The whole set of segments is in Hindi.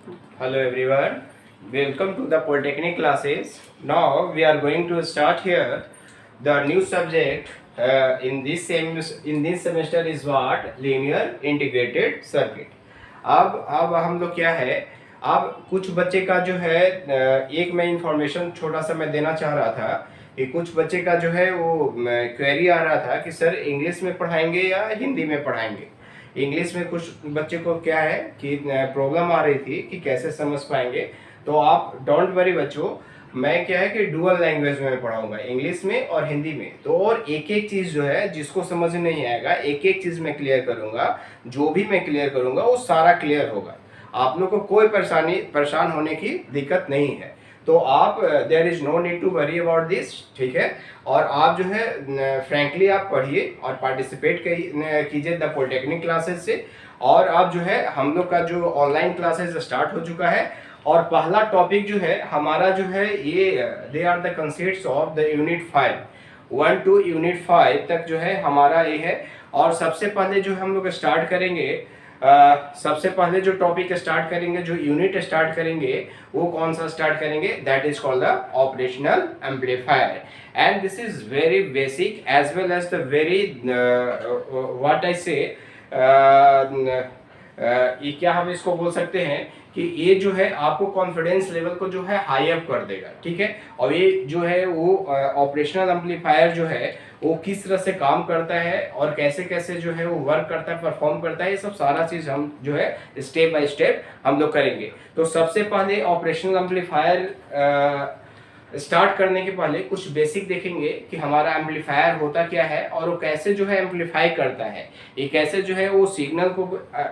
Hello everyone, welcome to the Polytechnic classes. Now we are going to start here. The new subject in this semester is what? Linear integrated circuit. अब हम लोग क्या है, अब कुछ बच्चे का जो है एक मैं इंफॉर्मेशन छोटा सा मैं देना चाह रहा था कि कुछ बच्चे का जो है वो क्वेरी आ रहा था कि सर इंग्लिश में पढ़ाएंगे या हिंदी में पढ़ाएंगे। इंग्लिश में कुछ बच्चे को क्या है कि प्रॉब्लम आ रही थी कि कैसे समझ पाएंगे। तो आप डोंट वरी बच्चों, मैं क्या है कि डुअल लैंग्वेज में पढ़ाऊंगा, इंग्लिश में और हिंदी में। तो और एक एक चीज़ जो है जिसको समझ नहीं आएगा एक एक चीज़ मैं क्लियर करूंगा, जो भी मैं क्लियर करूंगा वो सारा क्लियर होगा। आप लोग को कोई परेशान होने की दिक्कत नहीं है। तो आप there is no need to worry about this, ठीक है। और आप जो है फ्रैंकली आप पढ़िए और पार्टिसिपेट कीजिए द पॉलिटेक्निक क्लासेस से। और अब जो है हम लोग का जो ऑनलाइन क्लासेस स्टार्ट हो चुका है और पहला टॉपिक जो है हमारा जो है ये they are the concepts of the unit 5 1 to unit 5 तक जो है हमारा ये है। और सबसे पहले जो हम लोग स्टार्ट करेंगे, सबसे पहले जो टॉपिक स्टार्ट करेंगे, जो यूनिट स्टार्ट करेंगे वो कौन सा स्टार्ट करेंगे, that is called the operational amplifier. And this is very basic as well as the very what I say, ये क्या हम इसको बोल सकते हैं कि ये जो है आपको कॉन्फिडेंस लेवल को जो है हाई अप कर देगा, ठीक है। और ये जो है वो ऑपरेशनल एम्पलीफायर जो है वो किस तरह से काम करता है और कैसे कैसे जो है वो वर्क करता है, परफॉर्म करता है, ये सब सारा चीज़ हम जो है स्टेप बाय स्टेप हम लोग करेंगे। तो सबसे पहले ऑपरेशनल एम्पलीफायर स्टार्ट करने के पहले कुछ बेसिक देखेंगे कि हमारा एम्पलीफायर होता क्या है और वो कैसे जो है एम्पलीफाई करता है, ये कैसे जो है वो सिग्नल को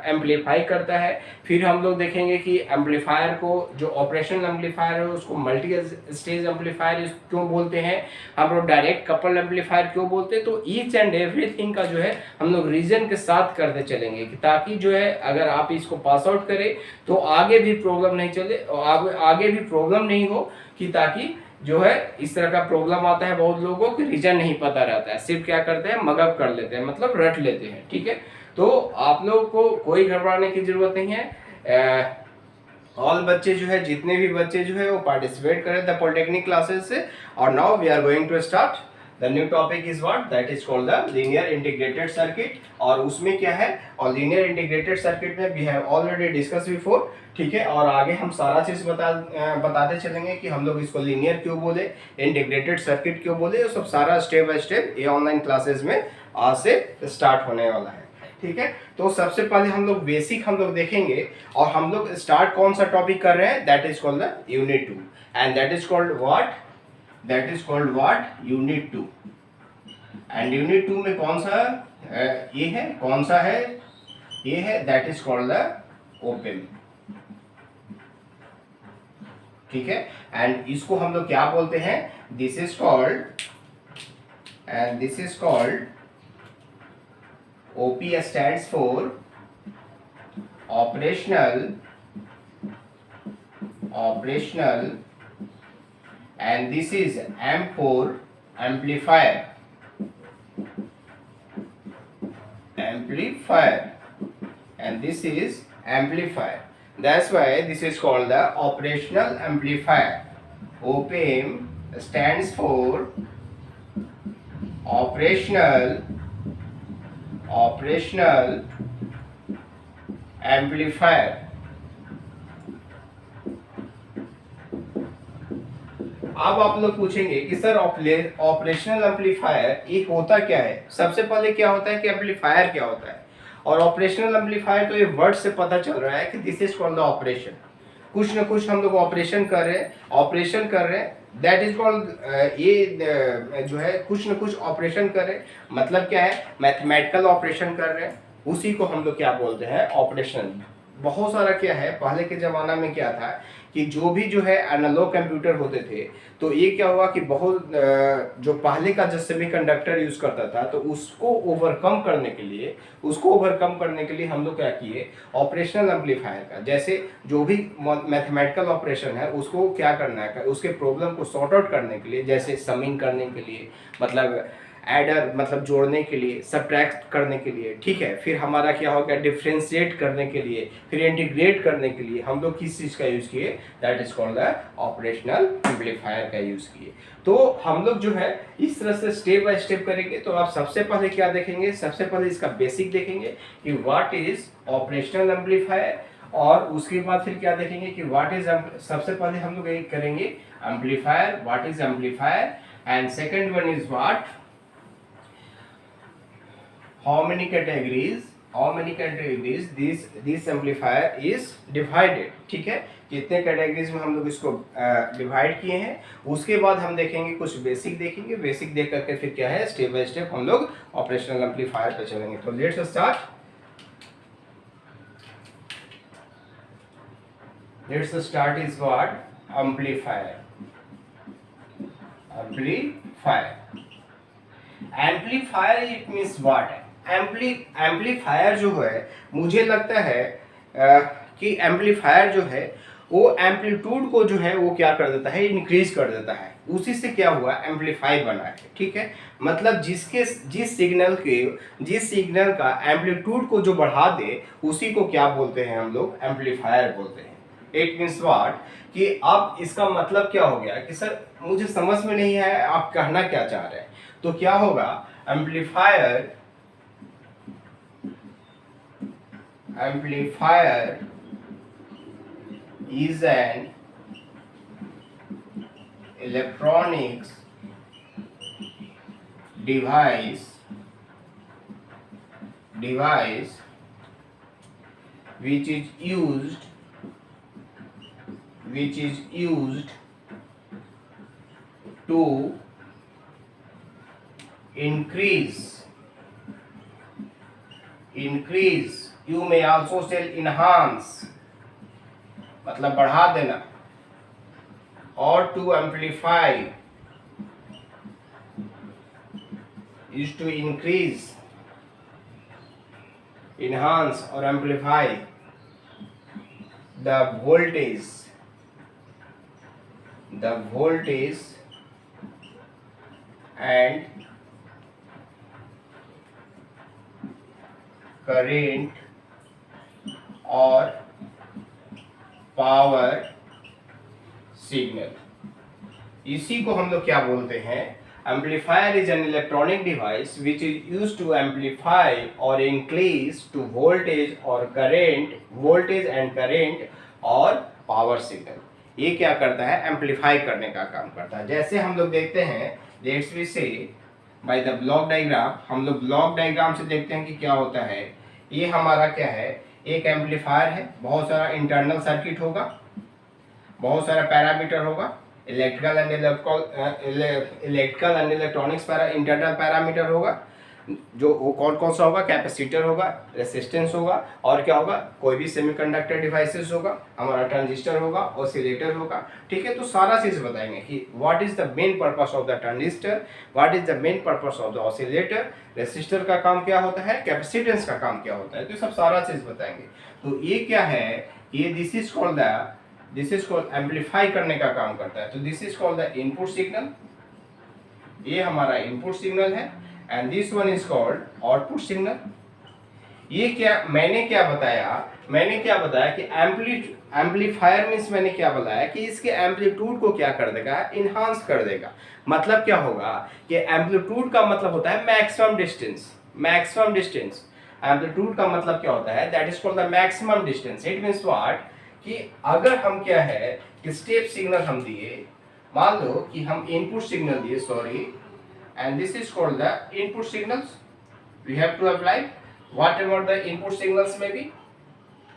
एम्पलीफाई करता है। फिर हम लोग देखेंगे कि एम्पलीफायर को, जो ऑपरेशनल एम्पलीफायर है उसको मल्टी स्टेज एम्पलीफायर क्यों बोलते हैं, हम लोग डायरेक्ट कपल एम्पलीफायर क्यों बोलते हैं। तो ईच एंड एवरीथिंग का जो है हम लोग रीजन के साथ करते चलेंगे कि ताकि जो है अगर आप इसको पास आउट करें तो आगे भी प्रॉब्लम नहीं चले, आगे भी प्रॉब्लम नहीं हो, कि ताकि जो है इस तरह का प्रॉब्लम आता है बहुत लोगों को रीजन नहीं पता रहता है, सिर्फ क्या करते हैं मगअप कर लेते हैं, मतलब रट लेते हैं, ठीक है। तो आप लोग को कोई घबराने की जरूरत नहीं है। ऑल बच्चे जो है, जितने भी बच्चे जो है वो पार्टिसिपेट करें द पॉलिटेक्निक क्लासेस से। और now we are going to start the new topic is what, that is called the linear integrated circuit. और उसमें क्या है, और लीनियर इंटीग्रेटेड सर्किट में we have already discuss before, ठीक है। और आगे हम सारा चीज बताते चलेंगे कि हम लोग इसको लीनियर क्यों बोले, इंटीग्रेटेड सर्किट क्यों बोले, ये सब सारा स्टेप बाय स्टेप ये ऑनलाइन क्लासेस में आज से स्टार्ट होने वाला है, ठीक है। तो सबसे पहले हम लोग बेसिक हम लोग देखेंगे और हम लोग स्टार्ट कौन सा टॉपिक कर रहे हैं, that is called the unit 2 and that is called what, that is called what, unit 2। And unit 2 में कौन सा ये है, कौन सा है, ये है, that is called the open, ठीक है। एंड इसको हम लोग क्या बोलते हैं, this is called, and this is called OP stands for operational, and this is M for amplifier, and this is amplifier. That's why this is called the operational amplifier. OPM stands for operational amplifier. अब आप लोग पूछेंगे कि सर ऑपरेशनल एम्पलीफायर ये होता क्या है। सबसे पहले क्या होता है कि एम्पलीफायर क्या होता है, और ऑपरेशनल एम्पलीफायर तो ये वर्ड से पता चल रहा है कि this is called the operation, कुछ ना कुछ हम लोग ऑपरेशन कर रहे हैं, दैट इज कॉल्ड, ये जो है कुछ न कुछ ऑपरेशन कर रहे हैं, मतलब क्या है, मैथमेटिकल ऑपरेशन कर रहे हैं, उसी को हम लोग क्या बोलते हैं, ऑपरेशन। बहुत सारा क्या है, पहले के ज़माना में क्या था कि जो भी जो है एनालॉग कंप्यूटर होते थे, तो ये क्या हुआ कि बहुत जो पहले का जो सेमीकंडक्टर यूज़ करता था, तो उसको ओवरकम करने के लिए हम लोग क्या किए, ऑपरेशनल एम्पलीफायर का, जैसे जो भी मैथमेटिकल ऑपरेशन है उसको क्या करना है, उसके प्रॉब्लम को सॉर्ट आउट करने के लिए, जैसे समिंग करने के लिए, मतलब एडर मतलब जोड़ने के लिए, सब्ट्रैक्ट करने के लिए, ठीक है। फिर हमारा क्या हो गया, डिफ्रेंशिएट करने के लिए, फिर इंटीग्रेट करने के लिए हम लोग किस चीज़ का यूज़ किए, that is called the operational amplifier का यूज़ किए। तो हम लोग जो है इस तरह से स्टेप बाय स्टेप करेंगे। तो आप सबसे पहले क्या देखेंगे, सबसे पहले इसका बेसिक देखेंगे कि व्हाट इज ऑपरेशनल एम्पलीफायर, और उसके बाद फिर क्या देखेंगे कि व्हाट इज, सबसे पहले हम लोग एक करेंगे amplifier, what is amplifier, and second one is what, how many categories this amplifier is divided, ठीक है। कितने कैटेगरीज में हम लोग इसको डिवाइड किए हैं। उसके बाद हम देखेंगे कुछ बेसिक देखेंगे, बेसिक देख करके फिर क्या है स्टेप बाय स्टेप हम लोग ऑपरेशनल एम्पलीफायर पे चलेंगे। तो let's start. Let's start is what? Amplifier. Amplifier it means what? Amplifier जो है, मुझे लगता है कि एम्पलीफायर जो है वो एम्पलीट्यूड को जो है वो क्या कर देता है, इंक्रीज कर देता है। उसी से क्या हुआ, एम्पलीफाई बना है, ठीक है। मतलब जिस सिग्नल का एम्पलीट्यूड को जो बढ़ा दे उसी को क्या बोलते हैं हम लोग, एम्पलीफायर बोलते हैं। इट मीन्स व्हाट, कि अब इसका मतलब क्या हो गया कि सर मुझे समझ में नहीं है आप कहना क्या चाह रहे हैं। तो क्या होगा, amplifier is an electronics device which is used to increase, you may also say enhance, मतलब बढ़ा देना, और to amplify is to increase, enhance और amplify the voltage and current और पावर सिग्नल। इसी को हम लोग क्या बोलते हैं, amplifier is an electronic device which is used to amplify और increase to voltage and current और पावर सिग्नल। ये क्या करता है, एम्पलीफाई करने का काम करता है। जैसे हम लोग देखते हैं, लेट्स वी से बाय द ब्लॉक डायग्राम, हम लोग ब्लॉक डायग्राम से देखते हैं कि क्या होता है। ये हमारा क्या है, एक एम्पलीफायर है, बहुत सारा इंटरनल सर्किट होगा, बहुत सारा पैरामीटर होगा, electrical and electronics internal parameter होगा, जो वो कौन कौन सा होगा, कैपेसिटर होगा, रेसिस्टेंस होगा, और क्या होगा, कोई भी सेमीकंडक्टर डिवाइसेस होगा, हमारा ट्रांजिस्टर होगा, ऑसिलेटर होगा, ठीक है। तो सारा चीज़ बताएंगे कि what is the main purpose of the transistor, what is the main purpose of the oscillator, resistor का काम क्या होता है, कैपेसिटेंस का काम क्या होता है, तो सब सारा चीज़ बताएंगे। तो ये क्या है, ये दिस इज कॉल्ड एम्पलीफाई करने का काम करता है। तो this is called the input signal, ये हमारा इनपुट सिग्नल है, and this one is called output signal. ये क्या मैंने क्या बताया कि एम्पलीफायर मीन्स मैंने क्या बताया कि इसके एम्पलीट्यूड को क्या कर देगा, इनहांस कर देगा। मतलब क्या होगा कि एम्पलीट्यूड का मतलब होता है मैक्सिमम डिस्टेंस। एम्पलीट्यूड का मतलब क्या होता है, that is called the maximum distance. It means what, कि अगर हम क्या है कि स्टेप सिग्नल हम दिए, मान लो कि हम इनपुट सिग्नल दिए, sorry, and this is called the input signals. We have to apply whatever the input signals may be,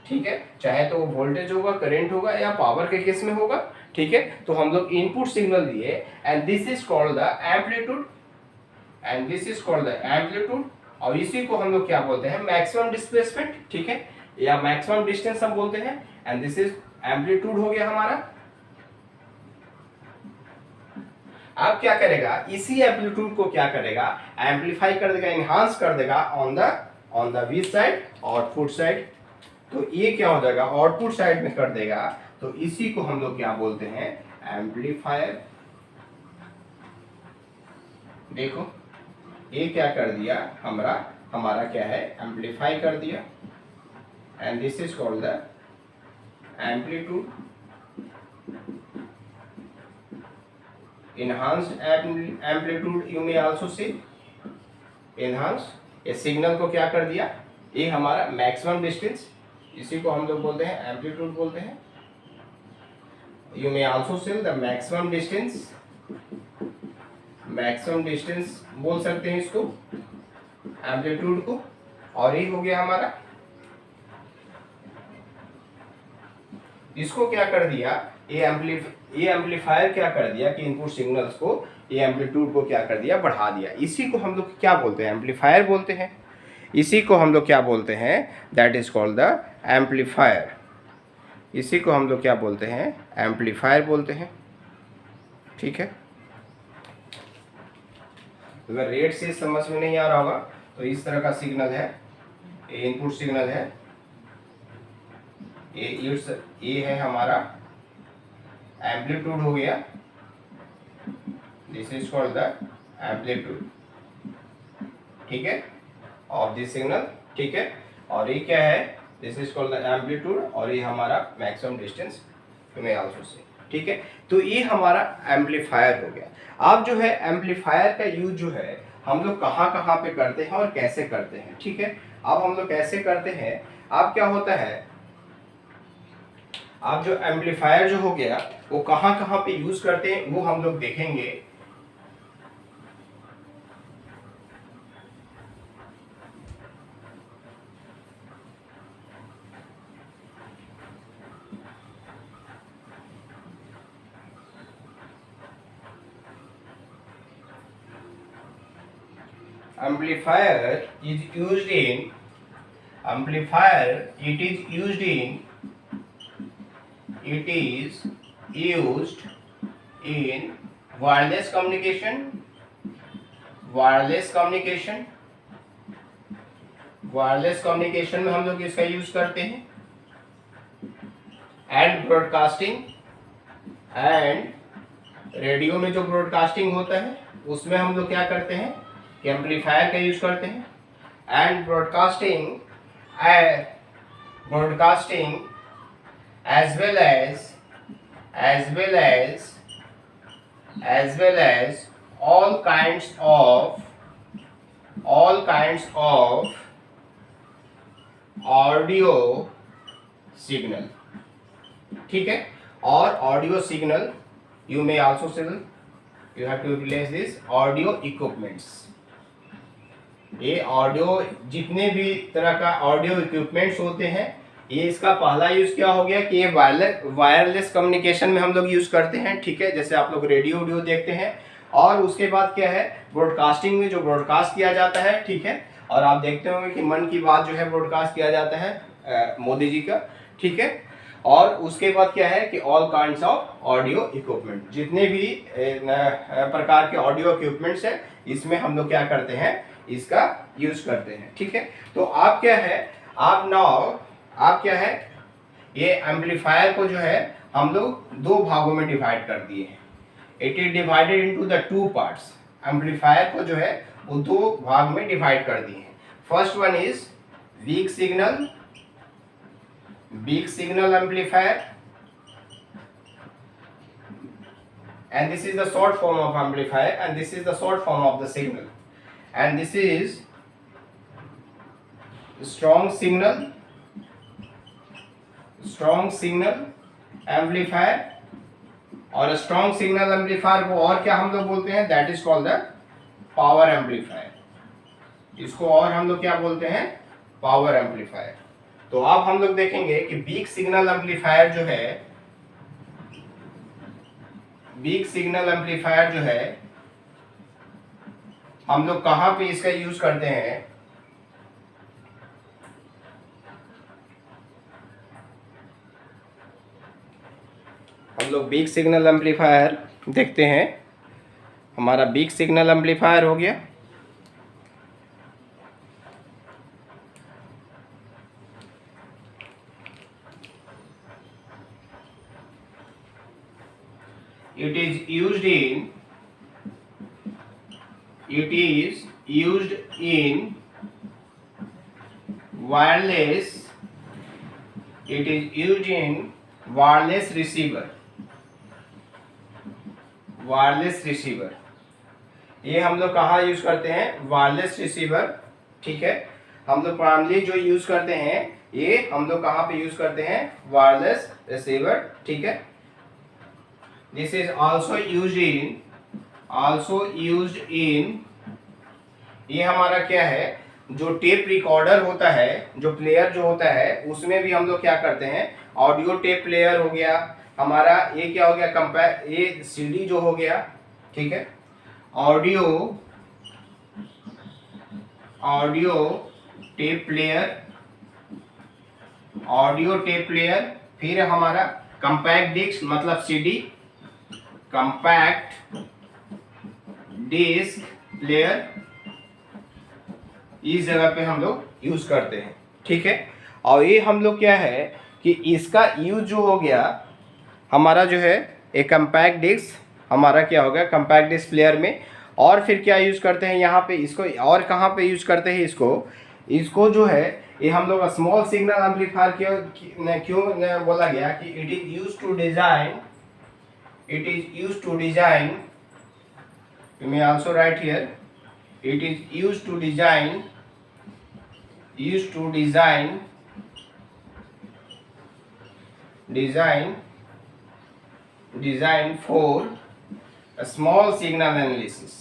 ठीक है, चाहे तो वो वोल्टेज होगा, करंट होगा, या पावर के केस में होगा, ठीक है। तो हम लोग इनपुट सिग्नल दिए, and this is called the amplitude, और इसी को हम लोग क्या बोलते हैं, मैक्सिमम डिस्प्लेसमेंट, ठीक है, या मैक्सिमम डिस्टेंस हम बोलते हैं, एंड दिस इज एम्पलीट्यूड हो गया हमारा। अब क्या करेगा, इसी एम्पलीट्यूड को क्या करेगा, एम्पलीफाई कर देगा, एनहांस कर देगा on the V side, output side. तो ये क्या हो जाएगा, आउटपुट साइड में कर देगा। तो इसी को हम लोग क्या बोलते हैं, एम्पलीफायर। देखो ये क्या कर दिया, हमारा क्या है, एम्पलीफाई कर दिया, and this is called the amplitude. enhanced amplitude you may also see, enhanced। ये सिग्नल को क्या कर दिया, ये हमारा मैक्सिमम डिस्टेंस, इसी को हम लोग बोलते हैं एम्पलीट्यूड बोलते हैं। यू मे आल्सो से द मैक्सिमम डिस्टेंस बोल सकते हैं इसको, एम्पलीट्यूड को। और ये हो गया हमारा, इसको क्या कर दिया, ये एम्पलीफायर क्या कर दिया कि इनपुट सिग्नल्स को, ये एम्पलीट्यूड को क्या कर दिया, बढ़ा दिया। इसी को हम लोग क्या बोलते हैं, एम्पलीफायर बोलते हैं। इसी को हम लोग क्या बोलते हैं, that is called the amplifier. इसी को हम लोग क्या बोलते हैं, एम्पलीफायर बोलते हैं। ठीक है, अगर रेट से समझ में नहीं आ रहा होगा तो इस तरह का सिग्नल है, ये इनपुट सिग्नल है, ये है हमारा एम्पलीट्यूड हो गया, this is called the amplitude. ठीक है, ऑफ दिस सिग्नल। ठीक है, और ये क्या है, this is called the amplitude, और ये हमारा maximum distance you may also से। ठीक है, तो ये हमारा एम्पलीफायर हो गया। अब जो है एम्पलीफायर का यूज जो है हम लोग कहाँ कहाँ पे करते हैं और कैसे करते हैं। ठीक है, अब हम लोग कैसे करते हैं, अब क्या होता है, आप जो एम्पलीफायर जो हो गया वो कहाँ कहाँ पे यूज करते हैं वो हम लोग देखेंगे। Amplifier is used in wireless communication, में हम लोग इसका यूज करते हैं, एंड ब्रॉडकास्टिंग, एंड रेडियो में जो ब्रॉडकास्टिंग होता है उसमें हम लोग क्या करते हैं, एम्पलीफायर का यूज करते हैं, and broadcasting as well as all kinds of audio signal. ठीक है, और audio signal you may also say, you have to utilise this audio equipments. ये ऑडियो जितने भी तरह का ऑडियो इक्विपमेंट्स होते हैं, ये इसका पहला यूज क्या हो गया कि ये वायरलेस कम्युनिकेशन में हम लोग यूज करते हैं। ठीक है, जैसे आप लोग रेडियो देखते हैं, और उसके बाद क्या है, ब्रॉडकास्टिंग में जो ब्रॉडकास्ट किया जाता है। ठीक है, और आप देखते होंगे कि मन की बात जो है ब्रॉडकास्ट किया जाता है मोदी जी का। ठीक है, और उसके बाद क्या है कि all kinds of audio equipment, जितने भी प्रकार के ऑडियो इक्विपमेंट्स हैं इसमें हम लोग क्या करते हैं, इसका यूज करते हैं। ठीक है, तो आप क्या है, आप क्या है, ये एम्पलीफायर को जो है हम लोग दो भागों में डिवाइड कर दिए हैं। It is divided into the two parts. Amplifier को जो है वो दो भाग में डिवाइड कर दिए हैं। First one is weak signal amplifier, and this is the short form of amplifier, and this is the short form of the signal, and this is strong signal amplifier, और स्ट्रॉन्ग सिग्नल एम्पलीफायर को और क्या हम लोग बोलते हैं, that is called the power amplifier. इसको और हम लोग क्या बोलते हैं, पावर एम्पलीफायर। तो अब हम लोग देखेंगे कि वीक सिग्नल एम्पलीफायर जो है हम लोग कहाँ पे इसका यूज करते हैं। हम लोग वीक सिग्नल एम्पलीफायर देखते हैं। हमारा वीक सिग्नल एम्पलीफायर हो गया, it is used in wireless, it is used in wireless receiver, wireless receiver. ये हम लोग कहाँ यूज करते हैं? वायरलेस रिसीवर, ठीक है। हम लोग प्राइमरी जो यूज करते हैं ये हम लोग कहाँ पे यूज करते हैं? वायरलेस रिसीवर, ठीक है। This is also used in, ये हमारा क्या है, जो टेप रिकॉर्डर होता है, जो प्लेयर जो होता है, उसमें भी हम लोग क्या करते हैं? ऑडियो टेप प्लेयर हो गया हमारा, ये क्या हो गया? कंपेयर, ये सीडी जो हो गया, ठीक है। ऑडियो टेप प्लेयर, फिर हमारा कंपैक्ट डिस्क मतलब सीडी, कंपैक्ट डिस्क प्लेयर, इस जगह पे हम लोग यूज करते हैं, ठीक है। और ये हम लोग क्या है कि इसका यूज जो हो गया हमारा जो है एक कंपैक्ट डिस्क, हमारा क्या हो गया कंपैक्ट डिस्क प्लेयर में। और फिर क्या यूज करते हैं यहाँ पे इसको, और कहाँ पे यूज करते हैं इसको जो है ये हम लोग स्मॉल सिग्नल एम्पलीफायर क्यों बोला गया कि it is use to design, you may also write here, it is used to design for a small signal analysis,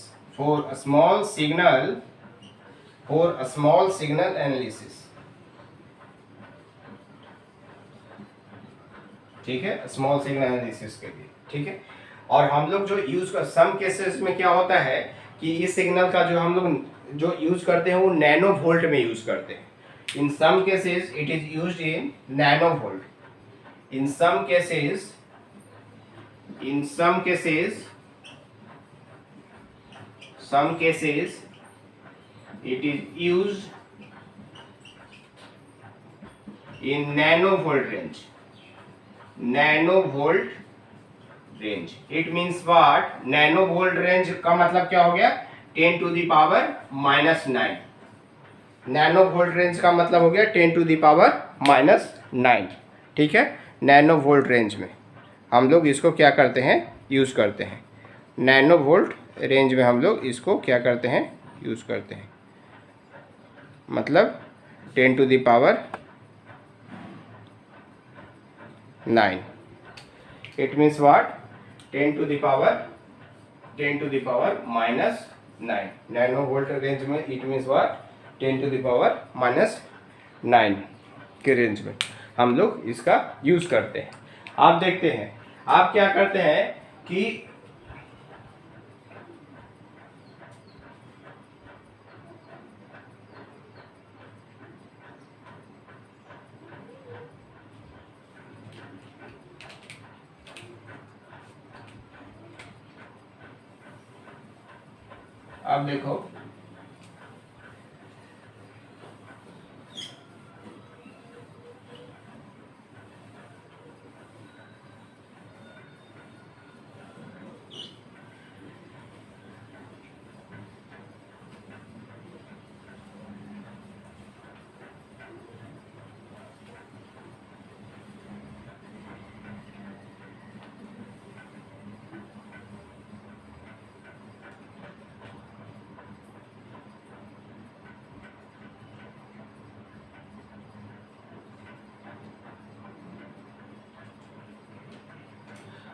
ठीक है, स्मॉल सिग्नल एनालिसिस के लिए, ठीक है। और हम लोग जो यूज कर सम केसेस में क्या होता है कि इस सिग्नल का जो हम लोग जो यूज करते हैं वो नैनो वोल्ट में यूज करते हैं। In some cases it is used in nano volt, in some cases it is used in nano volt range. It means what? nano volt range का मतलब क्या हो गया? 10 to the power -9। Nano volt range का मतलब हो गया 10 to the power -9, ठीक है। नैनो वोल्ट रेंज में हम लोग इसको क्या करते हैं? यूज़ करते हैं। नैनो वोल्ट रेंज में हम लोग इसको क्या करते हैं? यूज़ करते हैं, मतलब 10 to the power 9। It means what? 10 to the power -9। Nano volt range में it means what? 10 to the power -9 के रेंज में हम लोग इसका यूज़ करते हैं। आप देखते हैं, आप क्या करते हैं कि आप देखो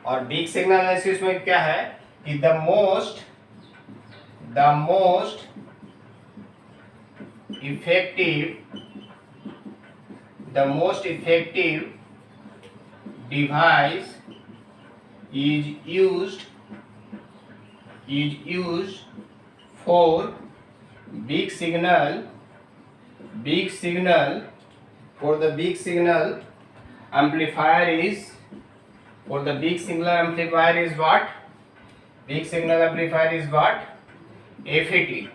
और बिग सिग्नल एनालिसिस में क्या है कि the most effective device is used for big signal amplifier is what? Big signal amplifier is what? FET,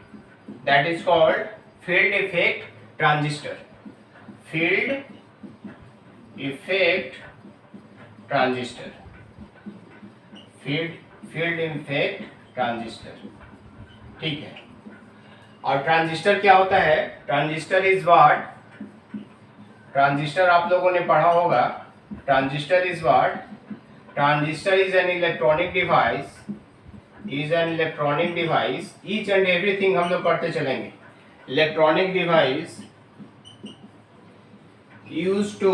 that is called field effect transistor, field effect transistor, ठीक है। और ट्रांजिस्टर क्या होता है? ट्रांजिस्टर इज व्हाट, ट्रांजिस्टर आप लोगों ने पढ़ा होगा, transistor is what, transistor is an electronic device, is an electronic device, each and everything हम लोग करते चलेंगे। Electronic device used to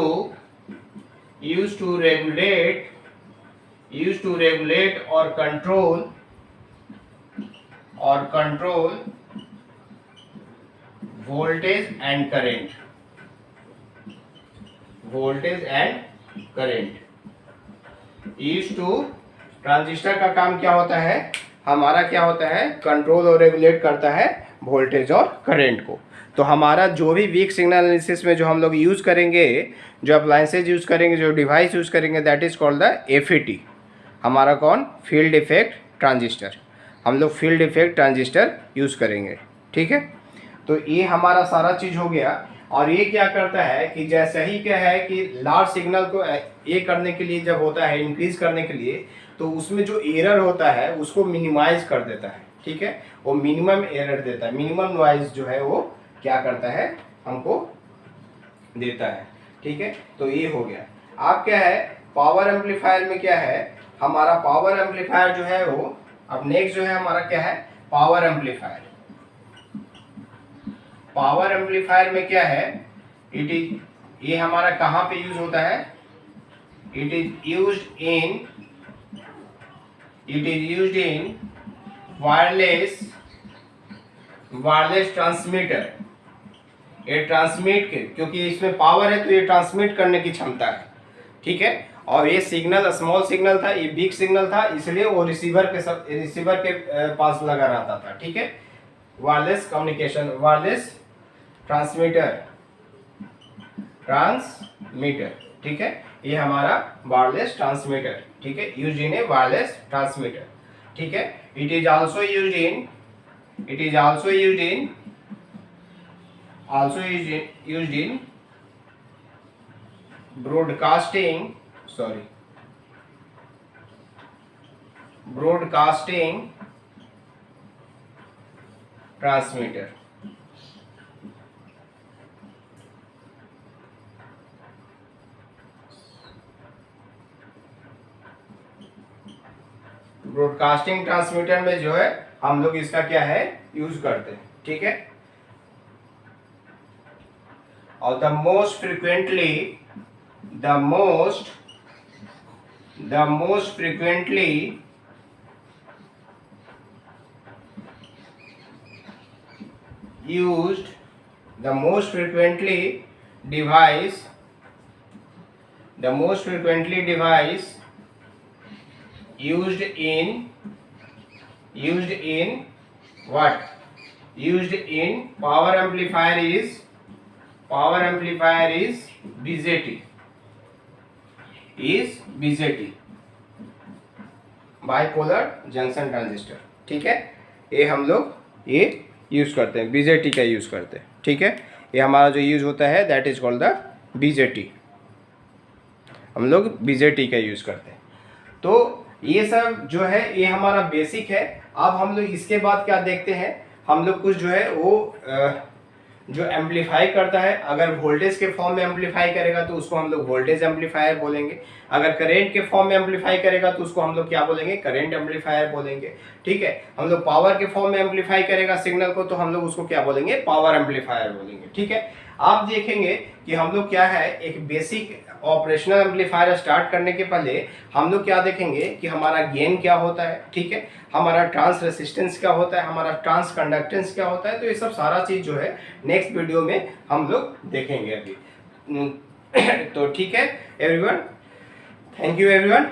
regulate or control voltage and current, used to, transistor का काम क्या होता है? हमारा क्या होता है? कंट्रोल और रेगुलेट करता है वोल्टेज और करंट को। तो हमारा जो भी वीक सिग्नल एनालिसिस में जो हम लोग यूज़ करेंगे, जो अप्लायंसेज यूज़ करेंगे, जो डिवाइस यूज़ करेंगे, that is called the FET. हमारा कौन? Field effect transistor. हम लोग फील्ड इफेक्ट ट्रांजिस्टर यूज़ करेंगे, ठीक है। तो ये हमारा सारा चीज़ हो गया। और ये क्या करता है कि जैसे ही क्या है कि लार्ज सिग्नल को ये करने के लिए जब होता है, इंक्रीज करने के लिए, तो उसमें जो एरर होता है उसको मिनिमाइज कर देता है, ठीक है। वो मिनिमम एरर देता है, मिनिमम नॉइज जो है वो क्या करता है? हमको देता है, ठीक है। तो ये हो गया। अब क्या है पावर एम्पलीफायर में? क्या है हमारा पावर एम्पलीफायर जो है वो, अब नेक्स्ट जो है हमारा क्या है? Power amplifier. पावर एम्पलीफायर में क्या है? इट इज, ये हमारा कहाँ पे यूज होता है? It is used in wireless transmitter. ये ट्रांसमिट के, क्योंकि इसमें पावर है तो ये ट्रांसमिट करने की क्षमता है, ठीक है। और ये सिग्नल स्मॉल सिग्नल था, ये बिग सिग्नल था, इसलिए वो रिसीवर के पास लगा रहता था, ठीक है। वायरलेस कम्युनिकेशन, वायरलेस ट्रांसमीटर, ठीक है। ये हमारा वायरलेस ट्रांसमीटर, ठीक है, used in A wireless transmitter, ठीक है। It is also used in broadcasting transmitter, broadcasting transmitter में जो है हम लोग इसका क्या है? यूज करते हैं, ठीक है। और the most frequently used in power amplifier is BJT, bipolar junction transistor, ठीक है। ये हम लोग ये यूज करते हैं, बीजेटी का यूज करते हैं, ठीक है। ये हमारा जो यूज होता है that is called the BJT, हम लोग बीजेटी का यूज करते हैं। तो ये सब जो है ये हमारा बेसिक है। अब हम लोग इसके बाद क्या देखते हैं? हम लोग कुछ जो है वो जो एम्पलीफाई करता है, अगर वोल्टेज के फॉर्म में एम्पलीफाई करेगा तो उसको हम लोग वोल्टेज एम्पलीफायर बोलेंगे। अगर करंट के फॉर्म में एम्पलीफाई करेगा तो उसको हम लोग क्या बोलेंगे? करंट एम्पलीफायर बोलेंगे, ठीक है। हम लोग पावर के फॉर्म में एम्पलीफाई करेगा सिग्नल को तो हम लोग उसको क्या बोलेंगे? पावर एम्पलीफायर बोलेंगे, ठीक है। आप देखेंगे कि हम लोग क्या है, एक बेसिक ऑपरेशनल एम्पलीफायर स्टार्ट करने के पहले हम लोग क्या देखेंगे कि हमारा गेन क्या होता है, ठीक है, हमारा ट्रांस रेसिस्टेंस क्या होता है, हमारा ट्रांस कंडक्टेंस क्या होता है। तो ये सब सारा चीज़ जो है नेक्स्ट वीडियो में हम लोग देखेंगे अभी। तो ठीक है एवरीवन, थैंक यू एवरीवन।